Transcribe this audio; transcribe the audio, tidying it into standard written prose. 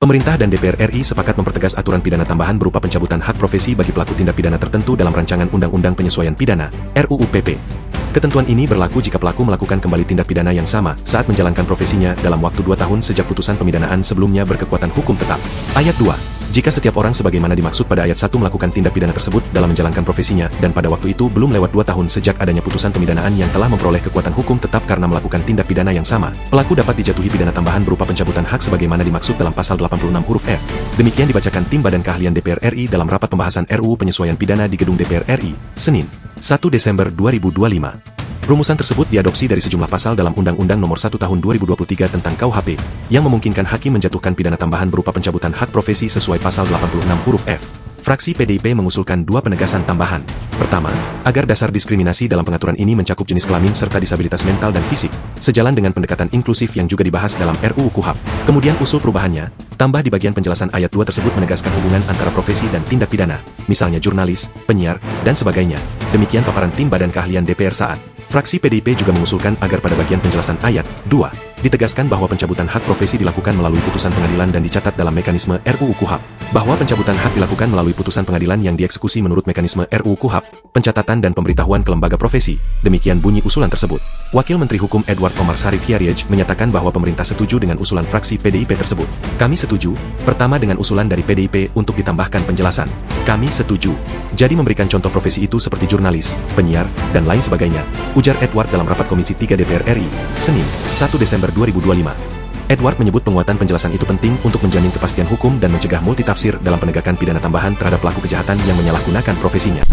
Pemerintah dan DPR RI sepakat mempertegas aturan pidana tambahan berupa pencabutan hak profesi bagi pelaku tindak pidana tertentu dalam rancangan Undang-Undang Penyesuaian Pidana, RUU PP. Ketentuan ini berlaku jika pelaku melakukan kembali tindak pidana yang sama saat menjalankan profesinya dalam waktu 2 tahun sejak putusan pemidanaan sebelumnya berkekuatan hukum tetap. Ayat 2. Jika setiap orang sebagaimana dimaksud pada ayat 1 melakukan tindak pidana tersebut dalam menjalankan profesinya dan pada waktu itu belum lewat 2 tahun sejak adanya putusan pemidanaan yang telah memperoleh kekuatan hukum tetap karena melakukan tindak pidana yang sama, pelaku dapat dijatuhi pidana tambahan berupa pencabutan hak sebagaimana dimaksud dalam pasal 86 huruf F. Demikian dibacakan Tim Badan Keahlian DPR RI dalam rapat pembahasan RUU Penyesuaian Pidana di Gedung DPR RI, Senin, 1 Desember 2025. Rumusan tersebut diadopsi dari sejumlah pasal dalam Undang-Undang Nomor 1 Tahun 2023 tentang KUHP, yang memungkinkan hakim menjatuhkan pidana tambahan berupa pencabutan hak profesi sesuai pasal 86 huruf F. Fraksi PDIP mengusulkan 2 penegasan tambahan. Pertama, agar dasar diskriminasi dalam pengaturan ini mencakup jenis kelamin serta disabilitas mental dan fisik, sejalan dengan pendekatan inklusif yang juga dibahas dalam RUU KUHP. Kemudian usul perubahannya, tambah di bagian penjelasan ayat 2 tersebut menegaskan hubungan antara profesi dan tindak pidana, misalnya jurnalis, penyiar, dan sebagainya. Demikian paparan Tim Badan Keahlian DPR saat. Fraksi PDIP juga mengusulkan agar pada bagian penjelasan ayat 2, ditegaskan bahwa pencabutan hak profesi dilakukan melalui putusan pengadilan dan dicatat dalam mekanisme RUU KUHP, bahwa pencabutan hak dilakukan melalui putusan pengadilan yang dieksekusi menurut mekanisme RUU KUHP, pencatatan dan pemberitahuan ke lembaga profesi. Demikian bunyi usulan tersebut. Wakil Menteri Hukum Edward Omar Syarif Hiyariej menyatakan bahwa pemerintah setuju dengan usulan fraksi PDIP tersebut. Kami setuju, pertama dengan usulan dari PDIP untuk ditambahkan penjelasan. Kami setuju. Jadi memberikan contoh profesi itu seperti jurnalis, penyiar, dan lain sebagainya, ujar Edward dalam rapat Komisi 3 DPR RI, Senin, 1 Desember 2025. Edward menyebut penguatan penjelasan itu penting untuk menjamin kepastian hukum dan mencegah multitafsir dalam penegakan pidana tambahan terhadap pelaku kejahatan yang menyalahgunakan profesinya.